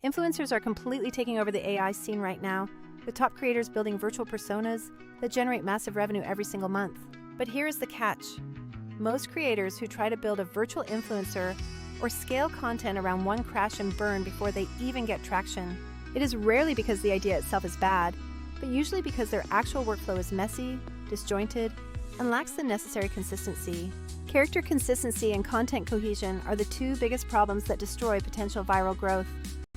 Influencers are completely taking over the AI scene right now, with top creators building virtual personas that generate massive revenue every single month. But here is the catch. Most creators who try to build a virtual influencer or scale content around one crash and burn before they even get traction. It is rarely because the idea itself is bad, but usually because their actual workflow is messy, disjointed, and lacks the necessary consistency. Character consistency and content cohesion are the two biggest problems that destroy potential viral growth.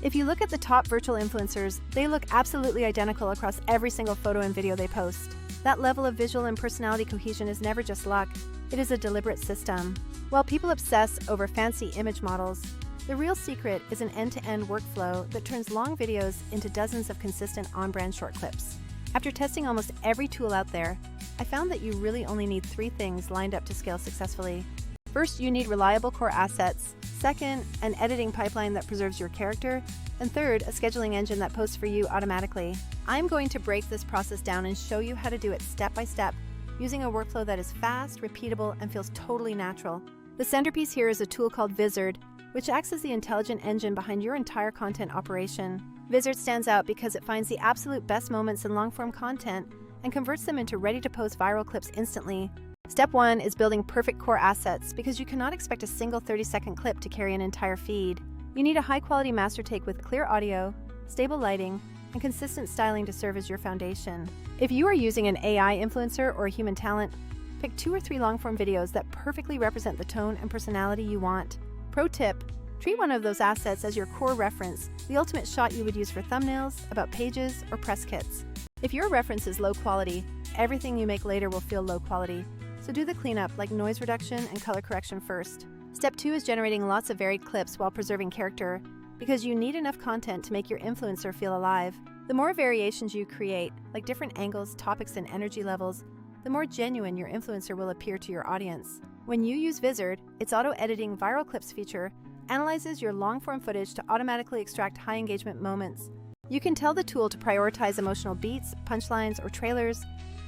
If you look at the top virtual influencers, they look absolutely identical across every single photo and video they post. That level of visual and personality cohesion is never just luck, it is a deliberate system. While people obsess over fancy image models, the real secret is an end-to-end workflow that turns long videos into dozens of consistent on-brand short clips. After testing almost every tool out there, I found that you really only need 3 things lined up to scale successfully. First, you need reliable core assets. Second, an editing pipeline that preserves your character. And third, a scheduling engine that posts for you automatically. I'm going to break this process down and show you how to do it step by step, using a workflow that is fast, repeatable, and feels totally natural. The centerpiece here is a tool called Vizard, which acts as the intelligent engine behind your entire content operation. Vizard stands out because it finds the absolute best moments in long-form content and converts them into ready-to-post viral clips instantly. Step 1 is building perfect core assets because you cannot expect a single 30-second clip to carry an entire feed. You need a high-quality master take with clear audio, stable lighting, and consistent styling to serve as your foundation. If you are using an AI influencer or a human talent, pick 2 or 3 long-form videos that perfectly represent the tone and personality you want. Pro tip: treat one of those assets as your core reference, the ultimate shot you would use for thumbnails, about pages, or press kits. If your reference is low quality, everything you make later will feel low quality. So do the cleanup, like noise reduction and color correction first. Step 2 is generating lots of varied clips while preserving character, because you need enough content to make your influencer feel alive. The more variations you create, like different angles, topics, and energy levels, the more genuine your influencer will appear to your audience. When you use Vizard, its auto-editing viral clips feature analyzes your long-form footage to automatically extract high-engagement moments. You can tell the tool to prioritize emotional beats, punchlines, or trailers,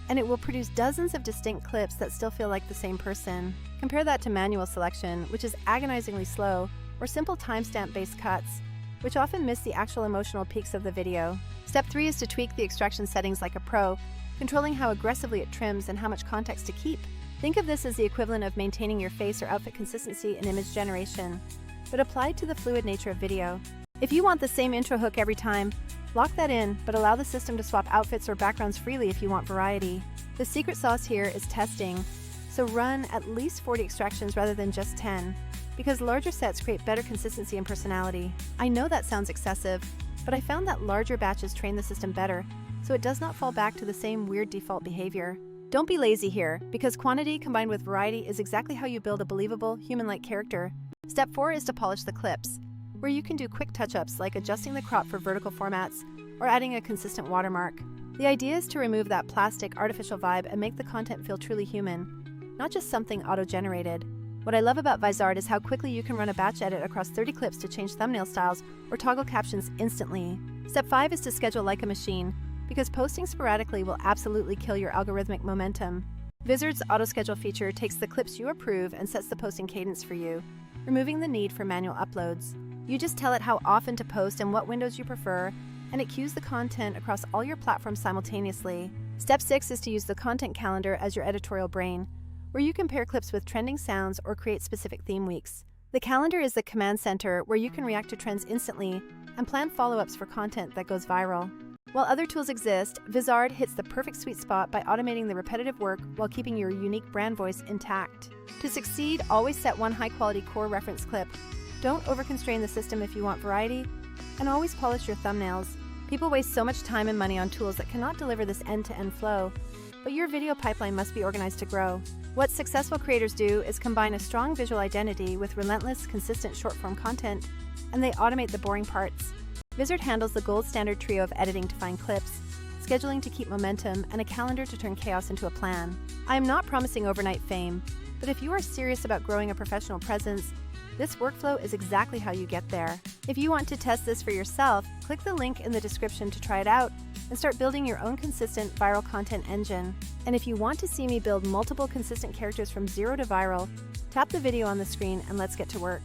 and it will produce dozens of distinct clips that still feel like the same person. Compare that to manual selection, which is agonizingly slow, or simple timestamp-based cuts, which often miss the actual emotional peaks of the video. Step 3 is to tweak the extraction settings like a pro, controlling how aggressively it trims and how much context to keep. Think of this as the equivalent of maintaining your face or outfit consistency in image generation, but applied to the fluid nature of video. If you want the same intro hook every time, lock that in, but allow the system to swap outfits or backgrounds freely if you want variety. The secret sauce here is testing, so run at least 40 extractions rather than just 10, because larger sets create better consistency and personality. I know that sounds excessive, but I found that larger batches train the system better, so it does not fall back to the same weird default behavior. Don't be lazy here, because quantity combined with variety is exactly how you build a believable, human-like character. Step 4 is to polish the clips, where you can do quick touch-ups like adjusting the crop for vertical formats or adding a consistent watermark. The idea is to remove that plastic, artificial vibe and make the content feel truly human, not just something auto-generated. What I love about Vizard is how quickly you can run a batch edit across 30 clips to change thumbnail styles or toggle captions instantly. Step 5 is to schedule like a machine, because posting sporadically will absolutely kill your algorithmic momentum. Vizard's auto-schedule feature takes the clips you approve and sets the posting cadence for you, removing the need for manual uploads. You just tell it how often to post and what windows you prefer, and it queues the content across all your platforms simultaneously. Step 6 is to use the content calendar as your editorial brain, where you compare clips with trending sounds or create specific theme weeks. The calendar is the command center where you can react to trends instantly and plan follow-ups for content that goes viral. While other tools exist, Vizard hits the perfect sweet spot by automating the repetitive work while keeping your unique brand voice intact. To succeed, always set one high-quality core reference clip. Don't overconstrain the system if you want variety, and always polish your thumbnails. People waste so much time and money on tools that cannot deliver this end-to-end flow, but your video pipeline must be organized to grow. What successful creators do is combine a strong visual identity with relentless, consistent short-form content, and they automate the boring parts. Vizard handles the gold standard trio of editing to find clips, scheduling to keep momentum, and a calendar to turn chaos into a plan. I am not promising overnight fame, but if you are serious about growing a professional presence, this workflow is exactly how you get there. If you want to test this for yourself, click the link in the description to try it out and start building your own consistent viral content engine. And if you want to see me build multiple consistent characters from zero to viral, tap the video on the screen and let's get to work.